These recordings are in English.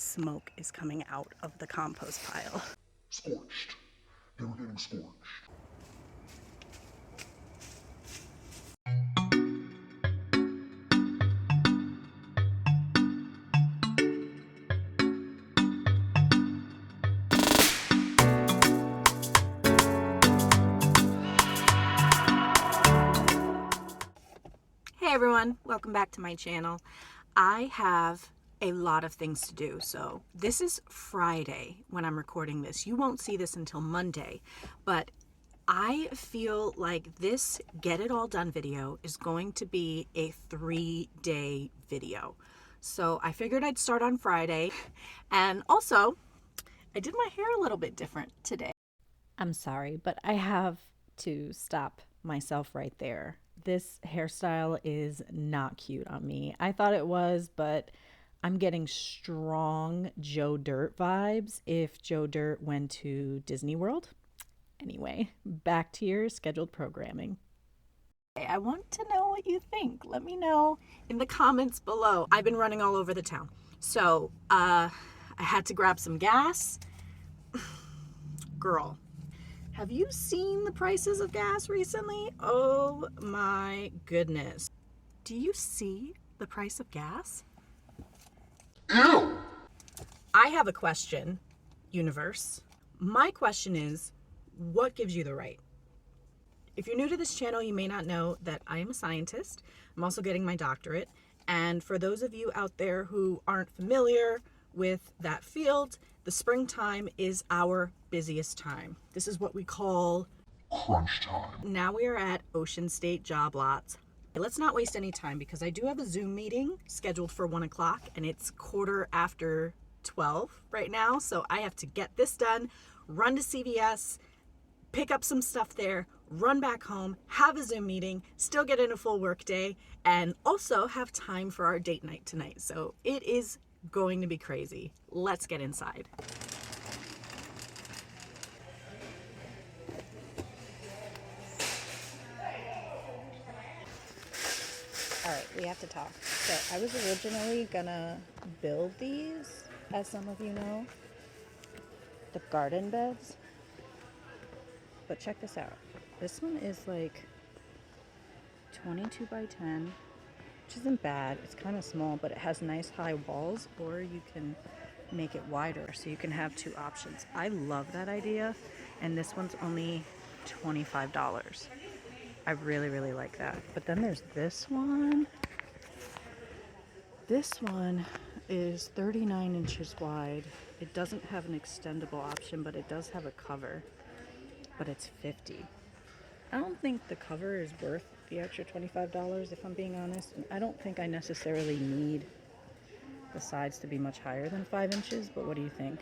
smoke is coming out of the compost pile. Scorched. They were getting scorched. Hey everyone, welcome back to my channel. I have a lot of things to do. So this is Friday when I'm recording this. You won't see this until Monday, but I feel like this Get It All Done video is going to be a 3-day video. So I figured I'd start on Friday, and also I did my hair a little bit different today. I'm sorry, but I have to stop myself right there. This hairstyle is not cute on me. I thought it was, but I'm getting strong Joe Dirt vibes if Joe Dirt went to Disney World. Anyway, back to your scheduled programming. I want to know what you think. Let me know in the comments below. I've been running all over the town. So I had to grab some gas. Girl, have you seen the prices of gas recently? Oh my goodness. Do you see the price of gas? Ew! I have a question, universe. My question is, what gives you the right? If you're new to this channel, you may not know that I am a scientist. I'm also getting my doctorate. And for those of you out there who aren't familiar with that field, the springtime is our busiest time. This is what we call Crunch time. Now we are at Ocean State job lots. Let's not waste any time because I do have a Zoom meeting scheduled for 1 o'clock and it's 12:15 right now. So I have to get this done, run to CVS, pick up some stuff there, run back home, have a Zoom meeting, still get in a full work day, and also have time for our date night tonight. So it is going to be crazy. Let's get inside. All right, we have to talk. So I was originally gonna build these, as some of you know, the garden beds. But check this out. This one is like 22 by 10, which isn't bad. It's kind of small, but it has nice high walls, or you can make it wider so you can have two options. I love that idea, and this one's only $25. I really, really like that. But then there's this one. This one is 39 inches wide. It doesn't have an extendable option, but it does have a cover, but it's $50. I don't think the cover is worth the extra $25 if I'm being honest. And I don't think I necessarily need the sides to be much higher than 5 inches, but what do you think?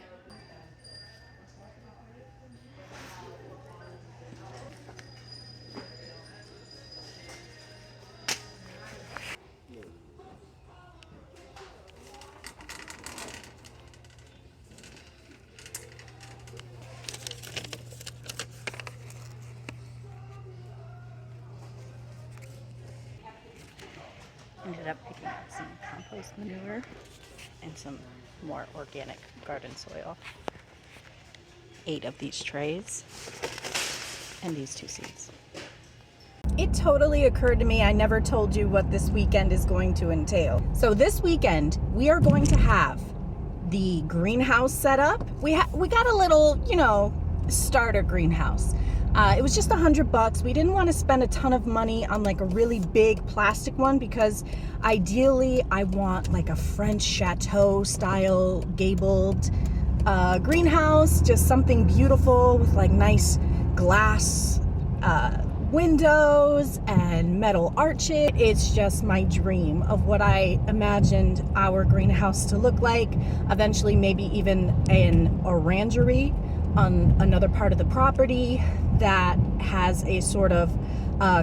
Ended up picking up some compost manure and some more organic garden soil. 8 of these trays and these 2 seeds. It totally occurred to me I never told you what this weekend is going to entail. So this weekend we are going to have the greenhouse set up. We got a little, starter greenhouse. It was just $100. We didn't want to spend a ton of money on like a really big plastic one because ideally I want like a French chateau style gabled greenhouse, just something beautiful with like nice glass windows and metal arches. It's just my dream of what I imagined our greenhouse to look like. Eventually maybe even an orangery on another part of the property that has a sort of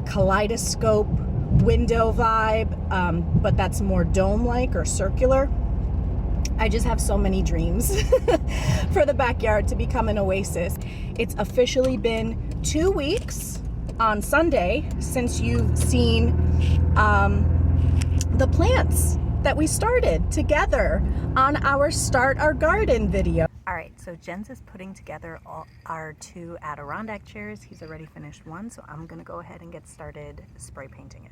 kaleidoscope window vibe, but that's more dome-like or circular. I just have so many dreams for the backyard to become an oasis. It's officially been 2 weeks on Sunday since you've seen the plants that we started together on our Start Our Garden video. All right, so Jens is putting together our 2 Adirondack chairs. He's already finished one, so I'm gonna go ahead and get started spray painting it.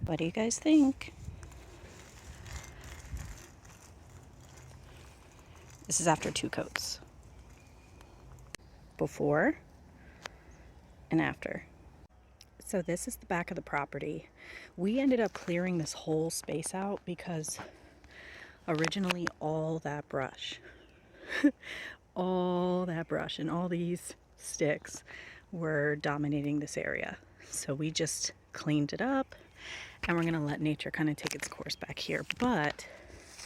What do you guys think? This is after 2 coats. Before and after. So this is the back of the property. We ended up clearing this whole space out because originally all that brush and all these sticks were dominating this area. So we just cleaned it up and we're gonna let nature kind of take its course back here. But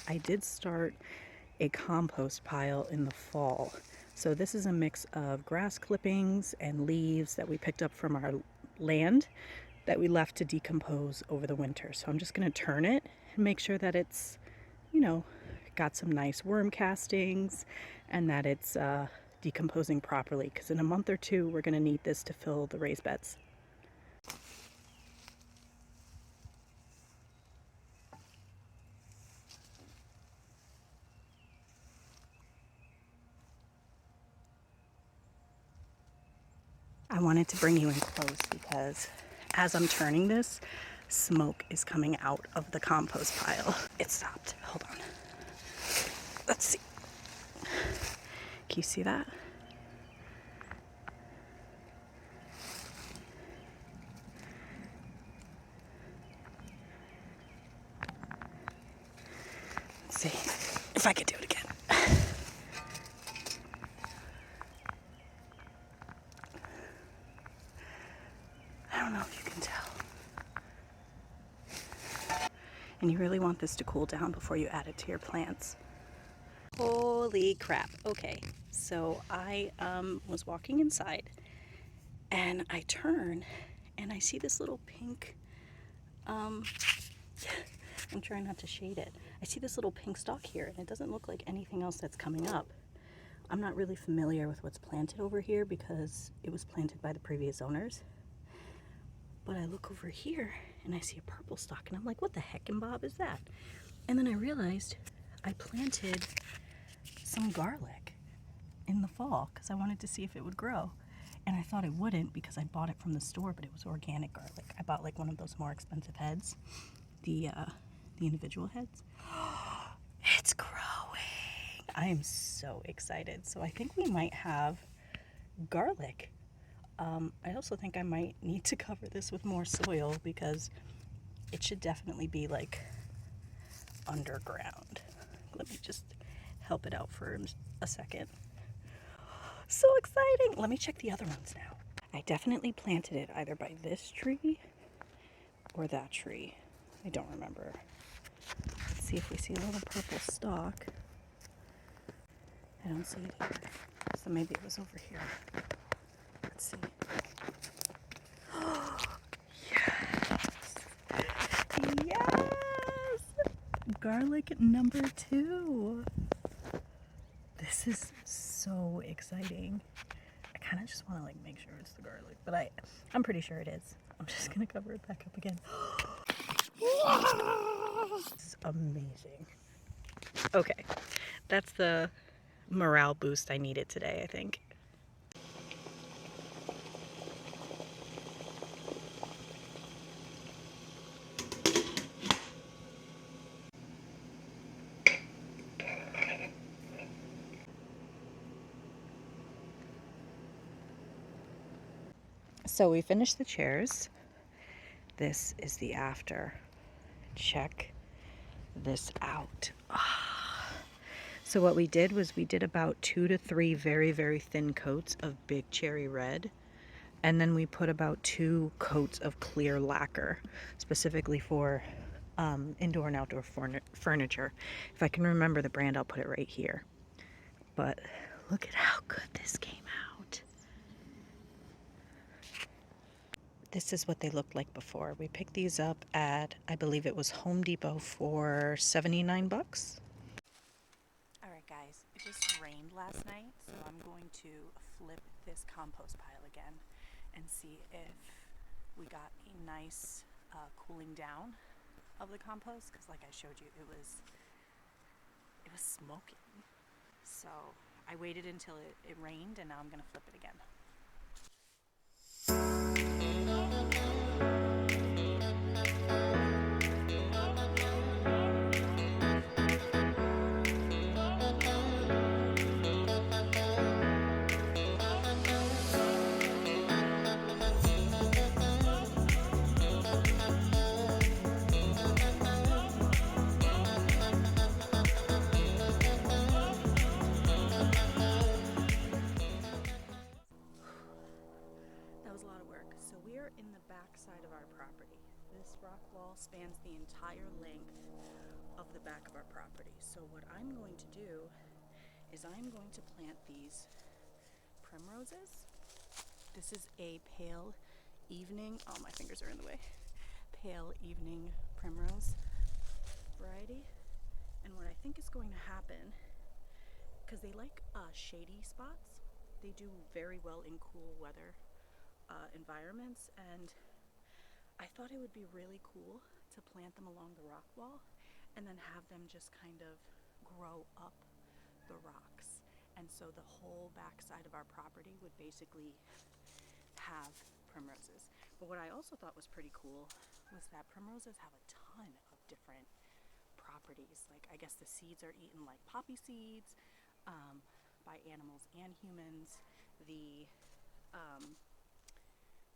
I did start a compost pile in the fall. So this is a mix of grass clippings and leaves that we picked up from our land that we left to decompose over the winter. So I'm just gonna turn it and make sure that it's, you know, got some nice worm castings and that it's decomposing properly, because in a month or 2 we're gonna need this to fill the raised beds. I wanted to bring you in close because as I'm turning this, smoke is coming out of the compost pile. It stopped. Hold on. Let's see. Can you see that? Let's see if I could do it again. I don't know if you can tell. And you really want this to cool down before you add it to your plants. Holy crap. Okay, so I was walking inside and I turn and I see this little pink, I'm trying not to shade it. I see this little pink stalk here and it doesn't look like anything else that's coming up. I'm not really familiar with what's planted over here because it was planted by the previous owners. But I look over here and I see a purple stalk and I'm like, what the heck and Bob is that? And then I realized I planted some garlic in the fall because I wanted to see if it would grow. And I thought it wouldn't because I bought it from the store, but it was organic garlic. I bought like one of those more expensive heads, the individual heads. It's growing. I am so excited. So I think we might have garlic. I also think I might need to cover this with more soil because it should definitely be like underground. Let me just help it out for a second. So exciting. Let me check the other ones now. I definitely planted it either by this tree or that tree. I don't remember. Let's see if we see a little purple stalk. I don't see it either. So maybe it was over here. Let's see. Yes! Yes! Garlic number 2. This is so exciting. I kind of just want to like make sure it's the garlic, but I'm pretty sure it is. I'm just gonna cover it back up again. This is amazing. Okay, that's the morale boost I needed today, I think. So we finished the chairs. This is the after. Check this out. So what we did was we did about 2 to 3 very, very thin coats of big cherry red. And then we put about 2 coats of clear lacquer, specifically for indoor and outdoor furniture. If I can remember the brand, I'll put it right here. But look at how good this came out. This is what they looked like before. We picked these up at, I believe it was Home Depot for 79 bucks. All right, guys, it just rained last night, so I'm going to flip this compost pile again and see if we got a nice cooling down of the compost, because like I showed you, it was smoking. So I waited until it rained, and now I'm gonna flip it again. In the back side of our property. This rock wall spans the entire length of the back of our property. So what I'm going to do is I'm going to plant these primroses. This is a pale evening, oh my fingers are in the way, pale evening primrose variety. And what I think is going to happen, because they like shady spots, they do very well in cool weather environments, and I thought it would be really cool to plant them along the rock wall and then have them just kind of grow up the rocks. And so the whole back side of our property would basically have primroses. But what I also thought was pretty cool was that primroses have a ton of different properties. Like, I guess the seeds are eaten like poppy seeds by animals and humans.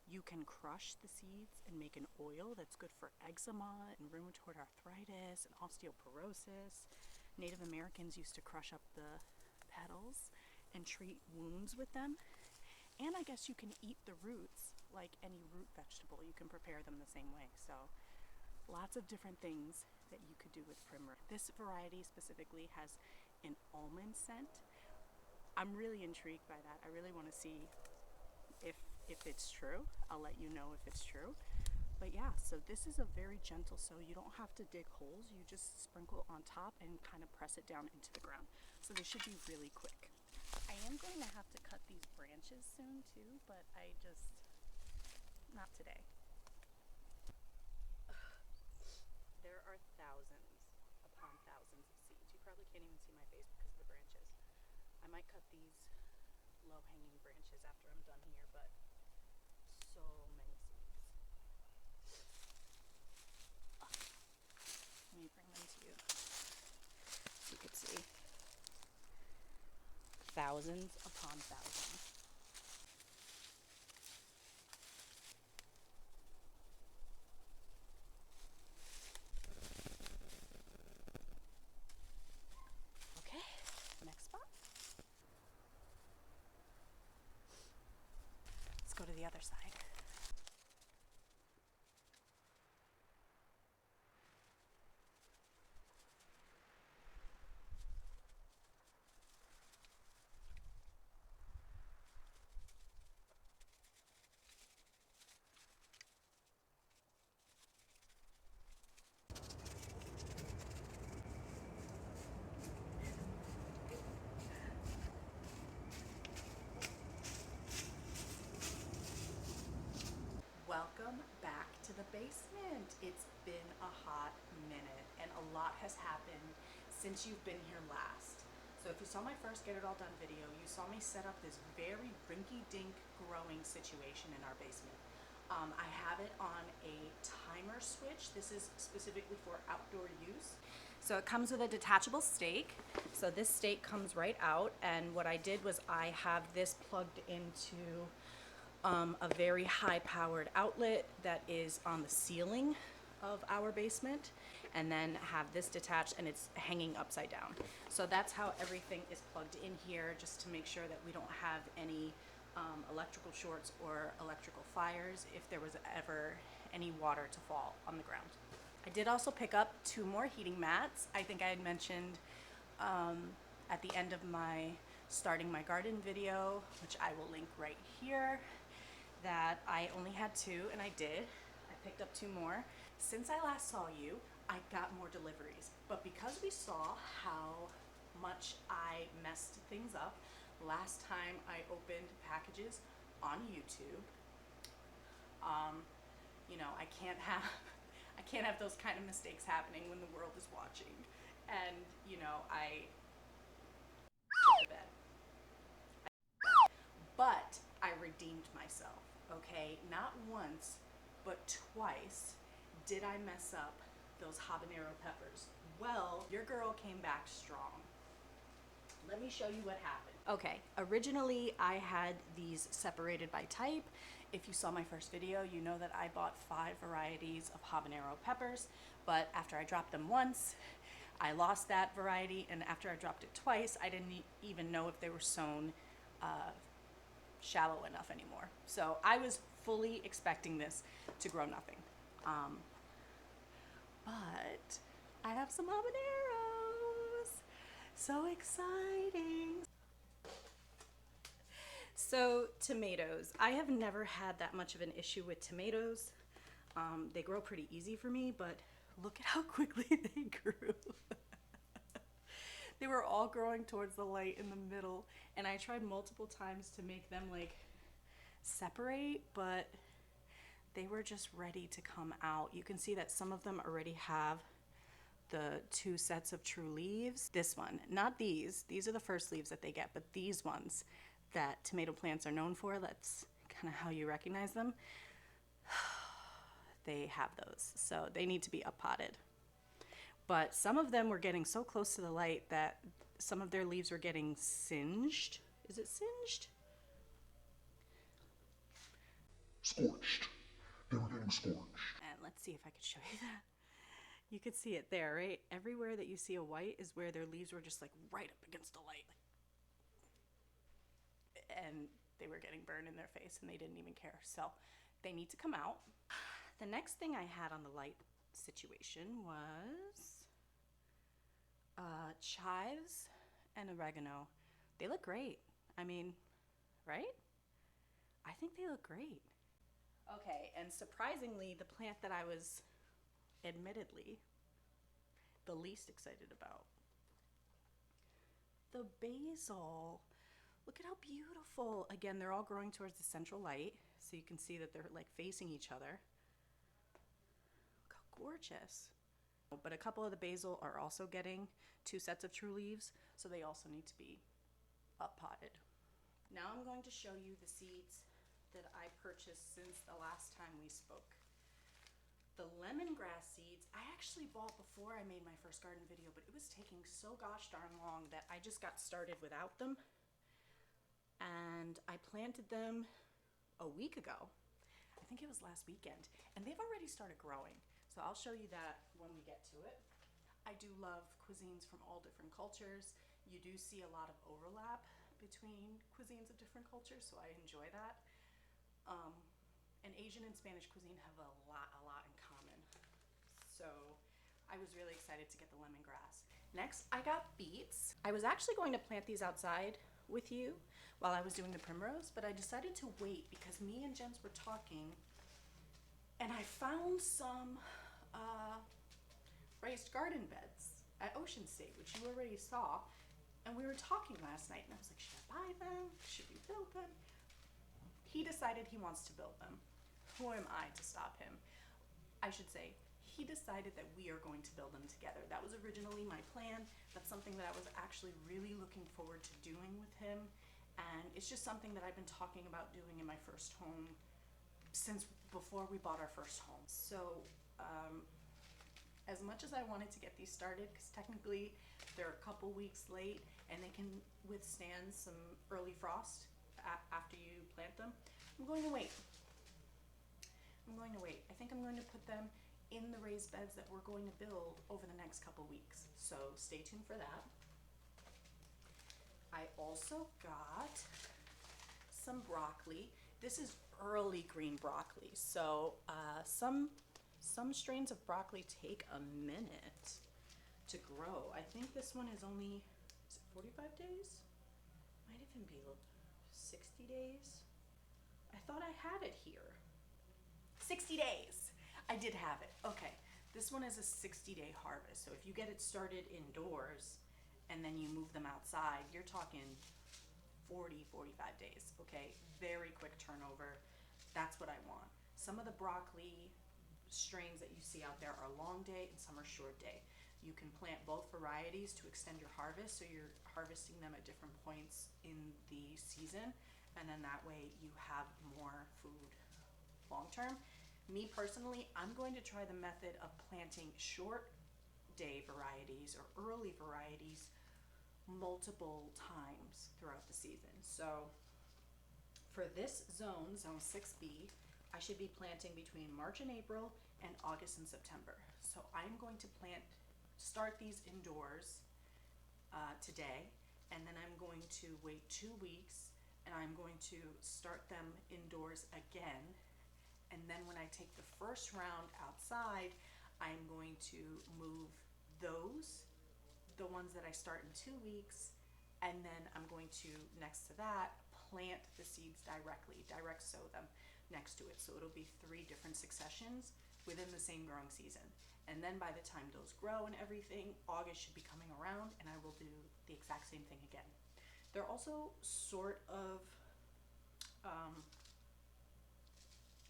You can crush the seeds and make an oil that's good for eczema and rheumatoid arthritis and osteoporosis. Native Americans used to crush up the petals and treat wounds with them. And I guess you can eat the roots like any root vegetable. You can prepare them the same way. So lots of different things that you could do with primrose. This variety specifically has an almond scent. I'm really intrigued by that. I really want to see if it's true. I'll let you know if it's true. But yeah, so this is a very gentle sow. You don't have to dig holes. You just sprinkle on top and kind of press it down into the ground. So they should be really quick. I am going to have to cut these branches soon too, but not today. There are thousands upon thousands of seeds. You probably can't even see my face because of the branches. I might cut these low-hanging branches after I'm done here, but so many seeds. Let me bring them to you so you can see. Thousands upon thousands. Okay, next spot. Let's go to the other side. Welcome back to the basement. It's been a hot minute and a lot has happened since you've been here last. So if you saw my first Get It All Done video, you saw me set up this very rinky-dink growing situation in our basement. I have it on a timer switch. This is specifically for outdoor use. So it comes with a detachable stake. So this stake comes right out, and what I did was I have this plugged into a very high-powered outlet that is on the ceiling of our basement, and then have this detached and it's hanging upside down. So that's how everything is plugged in here, just to make sure that we don't have any electrical shorts or electrical fires if there was ever any water to fall on the ground. I did also pick up 2 more heating mats. I think I had mentioned at the end of my starting my garden video, which I will link right here, that I only had 2, and I did. I picked up 2 more. Since I last saw you, I got more deliveries. But because we saw how much I messed things up last time I opened packages on YouTube, you know, I can't have those kind of mistakes happening when the world is watching. And, you know, I shit the bed. But I redeemed myself, okay? Not once, but twice did I mess up those habanero peppers. Well, your girl came back strong. Let me show you what happened. Okay, originally I had these separated by type. If you saw my first video, you know that I bought 5 varieties of habanero peppers, but after I dropped them once, I lost that variety, and after I dropped it twice, I didn't even know if they were sown shallow enough anymore. So I was fully expecting this to grow nothing. But I have some habaneros. So exciting. So tomatoes. I have never had that much of an issue with tomatoes. They grow pretty easy for me, but look at how quickly they grew. They were all growing towards the light in the middle, and I tried multiple times to make them like separate, but they were just ready to come out. You can see that some of them already have the 2 sets of true leaves. This one, not these are the first leaves that they get, but these ones that tomato plants are known for, that's kind of how you recognize them. They have those, so they need to be uppotted. But some of them were getting so close to the light that some of their leaves were getting singed. Is it singed? Scorched. They were getting scorched. And let's see if I could show you that. You could see it there, right? Everywhere that you see a white is where their leaves were just like right up against the light. And they were getting burned in their face and they didn't even care. So they need to come out. The next thing I had on the light situation was chives and oregano. They look great. I mean, right? I think they look great. Okay, and surprisingly, the plant that I was admittedly the least excited about, the basil. Look at how beautiful. Again, they're all growing towards the central light, so you can see that they're like facing each other. Look how gorgeous. But a couple of the basil are also getting 2 sets of true leaves, so they also need to be uppotted. Now I'm going to show you the seeds that I purchased since the last time we spoke. The lemongrass seeds I actually bought before I made my first garden video, but it was taking so gosh darn long that I just got started without them. And I planted them a week ago. I think it was last weekend, and they've already started growing. So I'll show you that when we get to it. I do love cuisines from all different cultures. You do see a lot of overlap between cuisines of different cultures, so I enjoy that. And Asian and Spanish cuisine have a lot in common. So I was really excited to get the lemongrass. Next, I got beets. I was actually going to plant these outside with you while I was doing the primrose, but I decided to wait because me and Jens were talking and I found some raised garden beds at Ocean State, which you already saw. And we were talking last night and I was like, should I buy them? Should we build them? He decided he wants to build them. Who am I to stop him? I should say, he decided that we are going to build them together. That was originally my plan. That's something that I was actually really looking forward to doing with him. And it's just something that I've been talking about doing in my first home since before we bought our first home. So as much as I wanted to get these started, because technically they're a couple weeks late and they can withstand some early frost after you plant them, I'm going to wait. I think I'm going to put them in the raised beds that we're going to build over the next couple weeks. So stay tuned for that. I also got some broccoli. This is early green broccoli. So some strains of broccoli take a minute to grow. I think this one is only, is it 45 days? Might even be 60 days. I thought I had it here. 60 days. I did have it. Okay. This one is a 60-day harvest. So if you get it started indoors and then you move them outside, you're talking 40, 45 days. Okay. Very quick turnover. That's what I want. Some of the broccoli strains that you see out there are long day and some are short day. You can plant both varieties to extend your harvest, so you're harvesting them at different points in the season, and then that way you have more food long term. Me personally, I'm going to try the method of planting short day varieties or early varieties multiple times throughout the season. So for this zone, zone 6B, I should be planting between March and April and August and September. So I'm going to start these indoors today, and then I'm going to wait 2 weeks, and I'm going to start them indoors again. And then when I take the first round outside, I'm going to move those, the ones that I start in 2 weeks, and then I'm going to, next to that, plant the seeds directly, direct sow them next to it. So it'll be 3 different successions within the same growing season. And then by the time those grow and everything, August should be coming around and I will do the exact same thing again. They're also sort of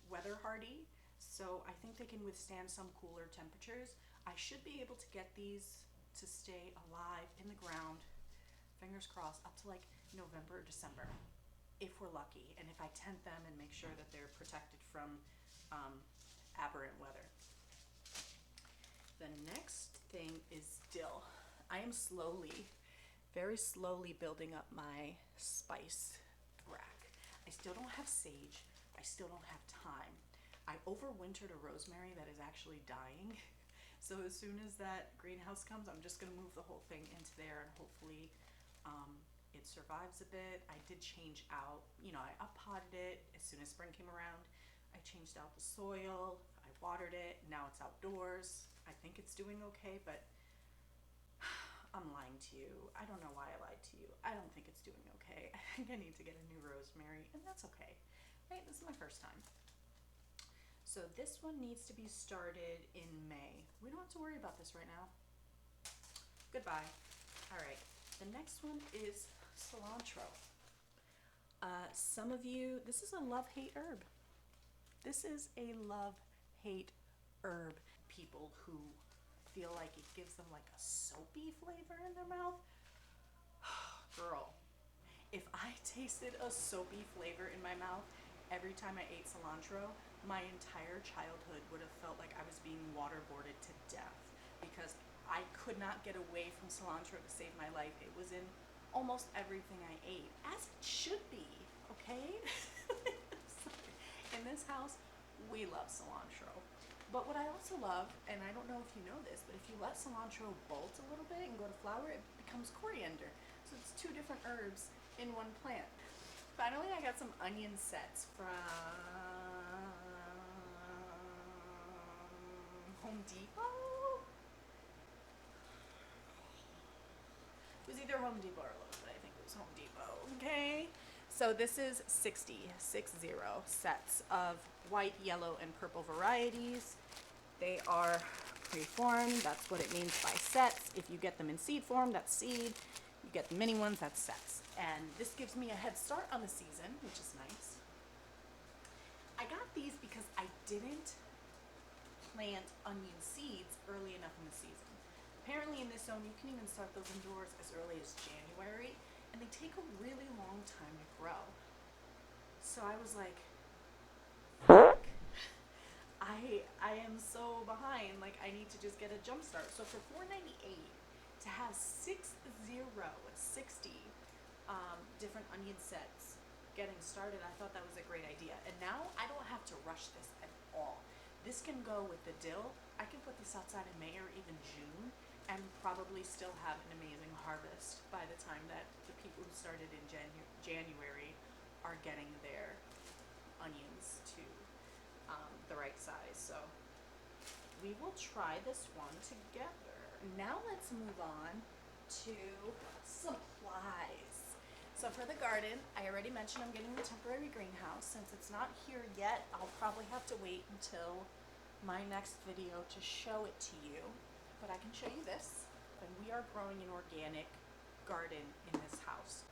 weather hardy, so I think they can withstand some cooler temperatures. I should be able to get these to stay alive in the ground, fingers crossed, up to like November or December, if we're lucky, and if I tent them and make sure that they're protected from aberrant weather. The next thing is dill. I am very slowly building up my spice rack. I still don't have sage. I still don't have thyme. I overwintered a rosemary that is actually dying. So as soon as that greenhouse comes, I'm just gonna move the whole thing into there and hopefully it survives a bit. I did change out, I up-potted it as soon as spring came around. I changed out the soil, I watered it, now it's outdoors. I think it's doing okay, but I'm lying to you. I don't know why I lied to you. I don't think it's doing okay. I think I need to get a new rosemary, and that's okay, right? This is my first time. So this one needs to be started in May. We don't have to worry about this right now. Goodbye. All right, the next one is cilantro. Some of you, this is a love-hate herb. This is a love-hate herb. People who feel like it gives them like a soapy flavor in their mouth. Girl, if I tasted a soapy flavor in my mouth every time I ate cilantro, my entire childhood would have felt like I was being waterboarded to death, because I could not get away from cilantro to save my life. It was in almost everything I ate, as it should be, okay? In this house, we love cilantro. But what I also love, and I don't know if you know this, but if you let cilantro bolt a little bit and go to flower, it becomes coriander. So it's 2 different herbs in one plant. Finally, I got some onion sets from Home Depot. It was either Home Depot or Lowe's, but I think it was Home Depot, okay? So this is 60 sets of white, yellow, and purple varieties. They are pre-formed. That's what it means by sets. If you get them in seed form, that's seed. You get the mini ones, that's sets. And this gives me a head start on the season, which is nice. I got these because I didn't plant onion seeds early enough in the season. Apparently in this zone, you can even start those indoors as early as January, and they take a really long time to grow. So I was like, fuck. I am so behind, like I need to just get a jump start. So for $4.98 to have 60 different onion sets getting started, I thought that was a great idea. And now I don't have to rush this at all. This can go with the dill. I can put this outside in May or even June and probably still have an amazing harvest by the time that the people who started in January are getting their onions to the right size. So we will try this one together. Now let's move on to supplies. So for the garden, I already mentioned I'm getting the temporary greenhouse. Since it's not here yet, I'll probably have to wait until my next video to show it to you. But I can show you this. And we are growing an organic garden in this house.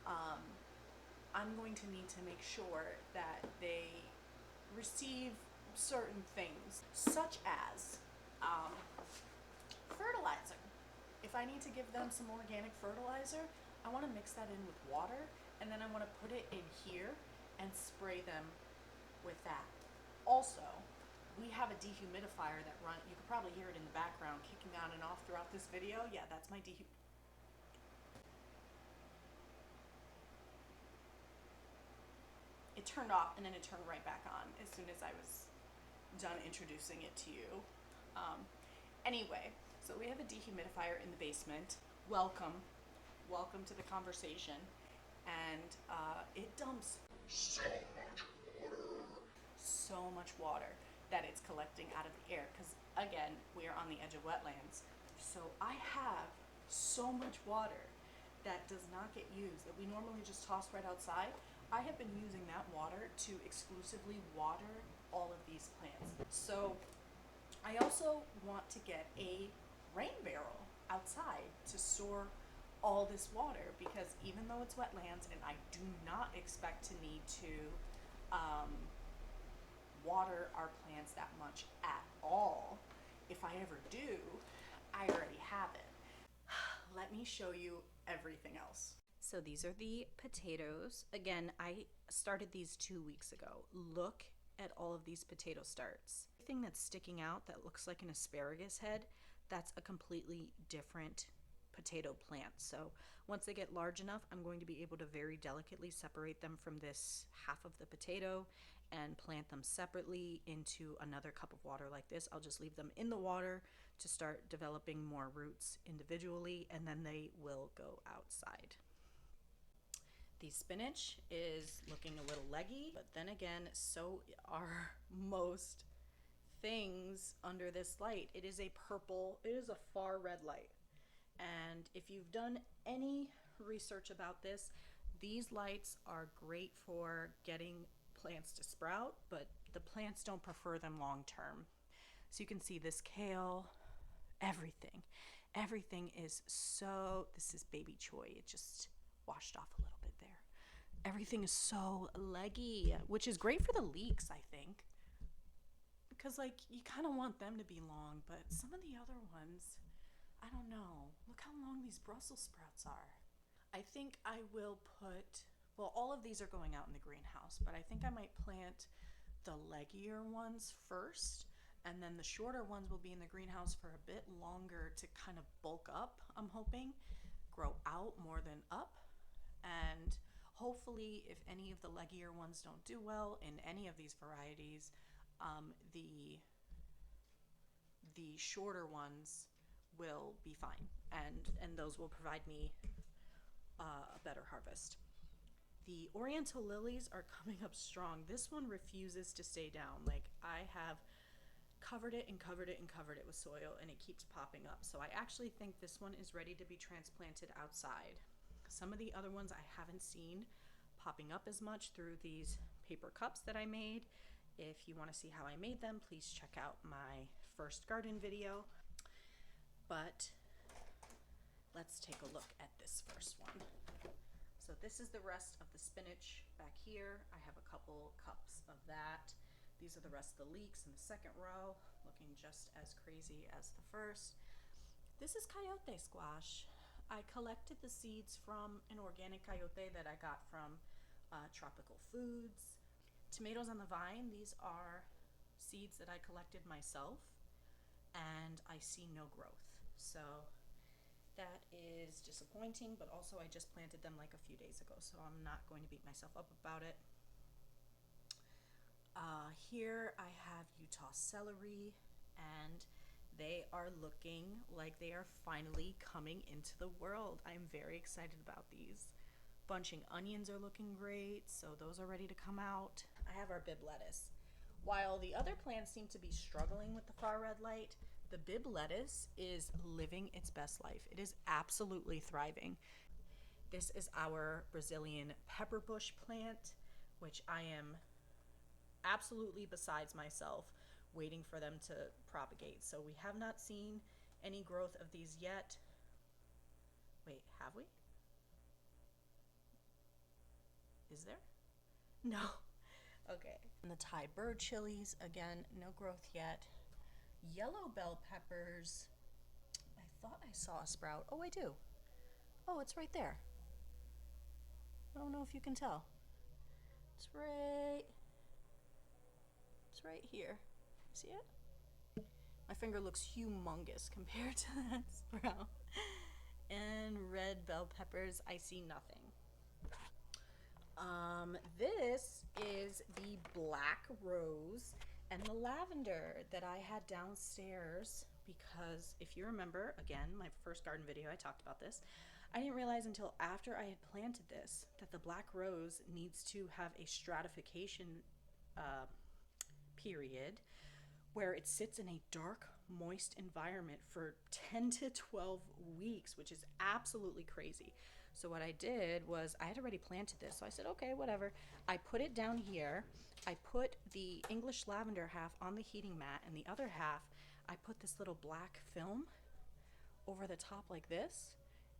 I'm going to need to make sure that they receive certain things, such as fertilizer. If I need to give them some organic fertilizer, I want to mix that in with water, and then I want to put it in here and spray them with that. Also, we have a dehumidifier that runs, you could probably hear it in the background kicking on and off throughout this video. Yeah, that's my It turned off and then it turned right back on as soon as I was done introducing it to you. Anyway, so we have a dehumidifier in the basement. Welcome to the conversation. And it dumps so much water that it's collecting out of the air, because again, we are on the edge of wetlands. So I have so much water that does not get used, that we normally just toss right outside. I have been using that water to exclusively water all of these plants. So I also want to get a rain barrel outside to store all this water, because even though it's wetlands and I do not expect to need to water our plants that much at all, if I ever do, I already have it. Let me show you everything else. So these are the potatoes. Again, I started these 2 weeks ago. Look at all of these potato starts. Everything that's sticking out that looks like an asparagus head, that's a completely different potato plant. So once they get large enough, I'm going to be able to very delicately separate them from this half of the potato and plant them separately into another cup of water like this. I'll just leave them in the water to start developing more roots individually, and then they will go outside. The spinach is looking a little leggy, but then again, so are most things under this light. It is a far red light. And if you've done any research about this, these lights are great for getting plants to sprout, but the plants don't prefer them long term. So you can see this kale, everything is so, this is baby choy. It just washed off a little bit there. Everything is so leggy, which is great for the leeks, I think, because like you kind of want them to be long, but some of the other ones, I don't know. Look how long these Brussels sprouts are. I think I will put, well, all of these are going out in the greenhouse, but I think I might plant the leggier ones first, and then the shorter ones will be in the greenhouse for a bit longer to kind of bulk up, I'm hoping, grow out more than up. And hopefully, if any of the leggier ones don't do well in any of these varieties, the shorter ones will be fine, and those will provide me a better harvest. The Oriental Lilies are coming up strong. This one refuses to stay down. Like, I have covered it and covered it and covered it with soil, and it keeps popping up. So I actually think this one is ready to be transplanted outside. Some of the other ones I haven't seen popping up as much through these paper cups that I made. If you want to see how I made them, please check out my first garden video. But let's take a look at this first one. So this is the rest of the spinach back here. I have a couple cups of that. These are the rest of the leeks in the second row, looking just as crazy as the first. This is Coyote Squash. I collected the seeds from an organic coyote that I got from Tropical Foods. Tomatoes on the vine, these are seeds that I collected myself, and I see no growth. So that is disappointing, but also I just planted them like a few days ago, so I'm not going to beat myself up about it. Here I have Utah celery, and they are looking like they are finally coming into the world. I'm very excited about these. Bunching onions are looking great, so those are ready to come out. I have our Bib lettuce. While the other plants seem to be struggling with the far red light, the Bib lettuce is living its best life. It is absolutely thriving. This is our Brazilian pepper bush plant, which I am absolutely besides myself waiting for them to propagate. So we have not seen any growth of these yet. Wait, have we? Is there? No. Okay. And the Thai bird chilies, again, no growth yet. Yellow bell peppers, I thought I saw a sprout. Oh, I do. Oh, it's right there. I don't know if you can tell. It's right here. See it? My finger looks humongous compared to that sprout. And red bell peppers, I see nothing. This is the black rose and the lavender that I had downstairs because if you remember, again, my first garden video, I talked about this. I didn't realize until after I had planted this that the black rose needs to have a stratification period where it sits in a dark, moist environment for 10 to 12 weeks, which is absolutely crazy. So what I did was I had already planted this. So I said, okay, whatever. I put it down here. I put the English lavender half on the heating mat and the other half, I put this little black film over the top like this.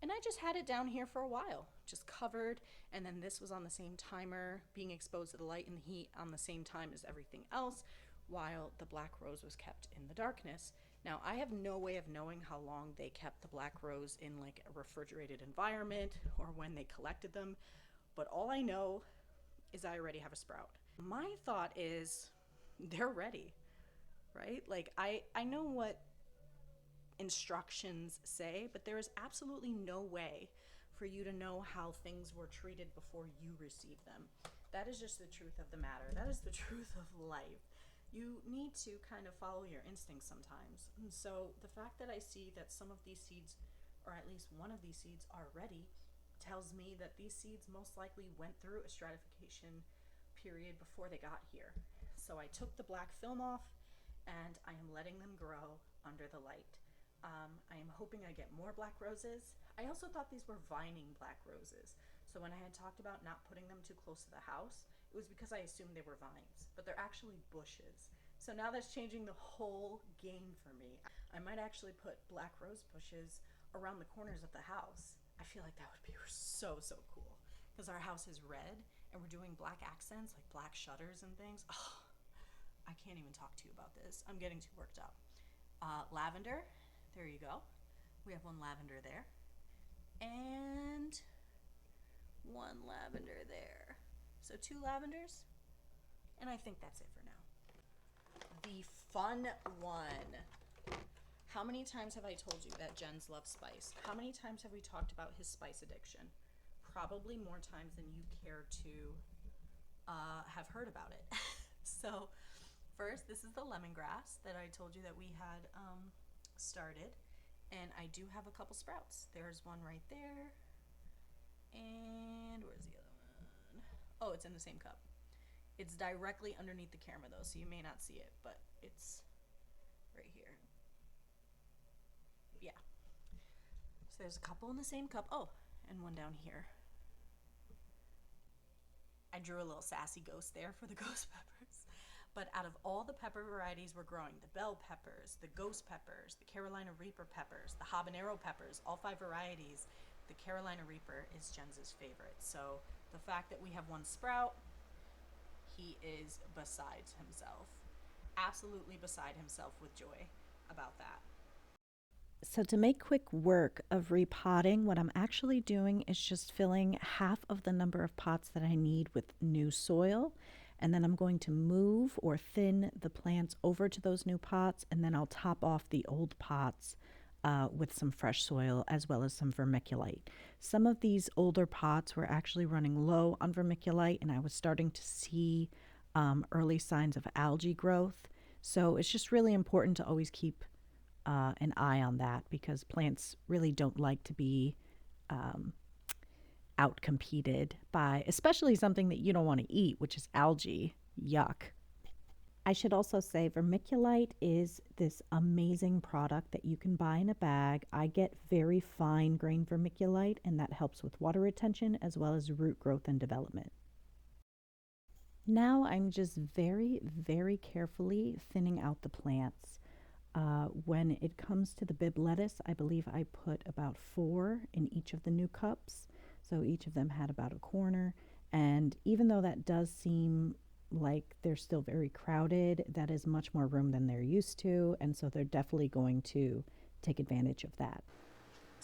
And I just had it down here for a while, just covered. And then this was on the same timer, being exposed to the light and the heat on the same time as everything else, while the black rose was kept in the darkness. Now, I have no way of knowing how long they kept the black rose in like a refrigerated environment or when they collected them, but all I know is I already have a sprout. My thought is they're ready, right? Like I know what instructions say, but there is absolutely no way for you to know how things were treated before you received them. That is just the truth of the matter. That is the truth of life. You need to kind of follow your instincts sometimes. And so the fact that I see that some of these seeds, or at least one of these seeds, are ready tells me that these seeds most likely went through a stratification period before they got here. So I took the black film off and I am letting them grow under the light. I am hoping I get more black roses. I also thought these were vining black roses. So when I had talked about not putting them too close to the house, it was because I assumed they were vines, but they're actually bushes. So now that's changing the whole game for me. I might actually put black rose bushes around the corners of the house. I feel like that would be so cool because our house is red and we're doing black accents, like black shutters and things. Oh, I can't even talk to you about this. I'm getting too worked up. Lavender, there you go. We have one lavender there. And one lavender there. So 2 lavenders, and I think that's it for now. The fun one. How many times have I told you that Jens loves spice? How many times have we talked about his spice addiction? Probably more times than you care to have heard about it. So first, this is the lemongrass that I told you that we had started, and I do have a couple sprouts. There's one right there, and where's the other one? Oh, it's in the same cup. It's directly underneath the camera though, so you may not see it, but it's right here. Yeah. So there's a couple in the same cup. Oh, and one down here. I drew a little sassy ghost there for the ghost peppers. But out of all the pepper varieties we're growing, the bell peppers, the ghost peppers, the Carolina Reaper peppers, the habanero peppers, all 5 varieties, the Carolina Reaper is Jens's favorite. So the fact that we have one sprout, he is beside himself. Absolutely beside himself with joy about that. So to make quick work of repotting, what I'm actually doing is just filling half of the number of pots that I need with new soil. And then I'm going to move or thin the plants over to those new pots, and then I'll top off the old pots with some fresh soil as well as some vermiculite. Some of these older pots were actually running low on vermiculite, and I was starting to see early signs of algae growth. So it's just really important to always keep an eye on that because plants really don't like to be outcompeted by especially something that you don't want to eat, which is algae. Yuck. I should also say Vermiculite is this amazing product that you can buy in a bag. I get very fine grain vermiculite, and that helps with water retention as well as root growth and development. Now I'm just very, very carefully thinning out the plants. When it comes to the Bib lettuce, I believe I put about 4 in each of the new cups. So each of them had about a corner. And even though that does seem like they're still very crowded, that is much more room than they're used to. And so they're definitely going to take advantage of that.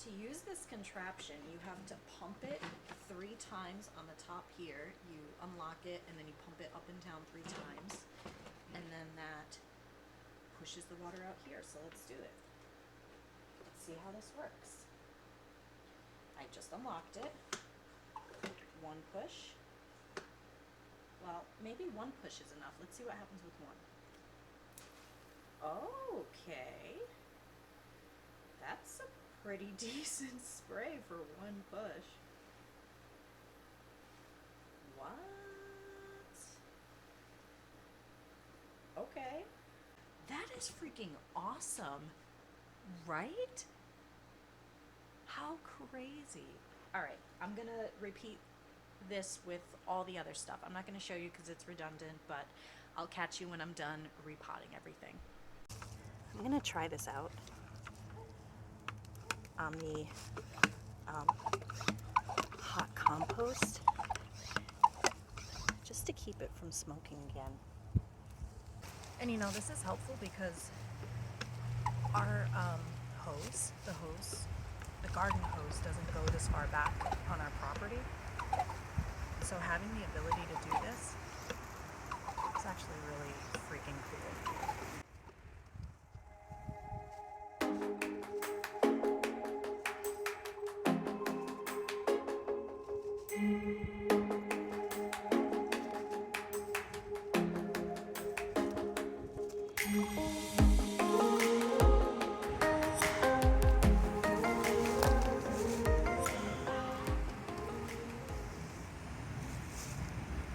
To use this contraption, you have to pump it 3 times on the top here. You unlock it and then you pump it up and down 3 times. And then that pushes the water out here. So let's do it. Let's see how this works. I just unlocked it. 1 push. Well, maybe 1 push is enough. Let's see what happens with 1. Okay. That's a pretty decent spray for 1 push. What? Okay. That is freaking awesome, right? How crazy. All right, I'm gonna repeat this with all the other stuff. I'm not going to show you because it's redundant, but I'll catch you when I'm done repotting everything. I'm going to try this out on the hot compost just to keep it from smoking again. And you know, this is helpful because our the garden hose doesn't go this far back on our property. So having the ability to do this is actually really freaking cool.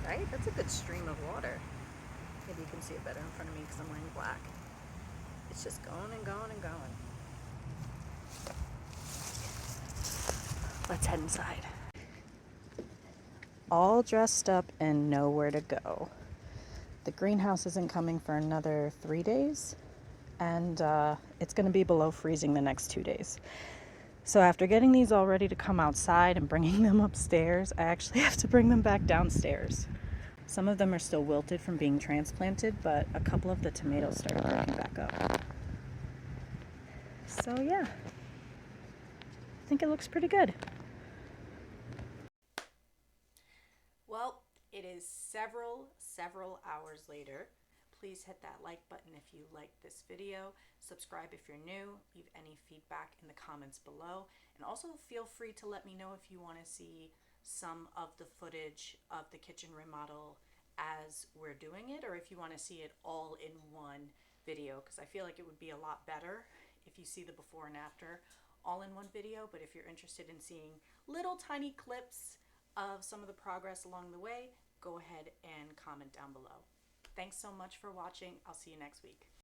Right? That's a good stream of water. Maybe you can see it better in front of me because I'm wearing black. It's just going and going and going. Let's head inside. All dressed up and nowhere to go. The greenhouse isn't coming for another 3 days, and it's going to be below freezing the next 2 days. So after getting these all ready to come outside and bringing them upstairs, I actually have to bring them back downstairs. Some of them are still wilted from being transplanted, but a couple of the tomatoes started breaking back up. So yeah, I think it looks pretty good. Well, it is several hours later. Please hit that like button if you liked this video. Subscribe if you're new. Leave any feedback in the comments below. And also feel free to let me know if you want to see some of the footage of the kitchen remodel as we're doing it, or if you want to see it all in one video, because I feel like it would be a lot better if you see the before and after all in one video. But if you're interested in seeing little tiny clips of some of the progress along the way, go ahead and comment down below. Thanks so much for watching. I'll see you next week.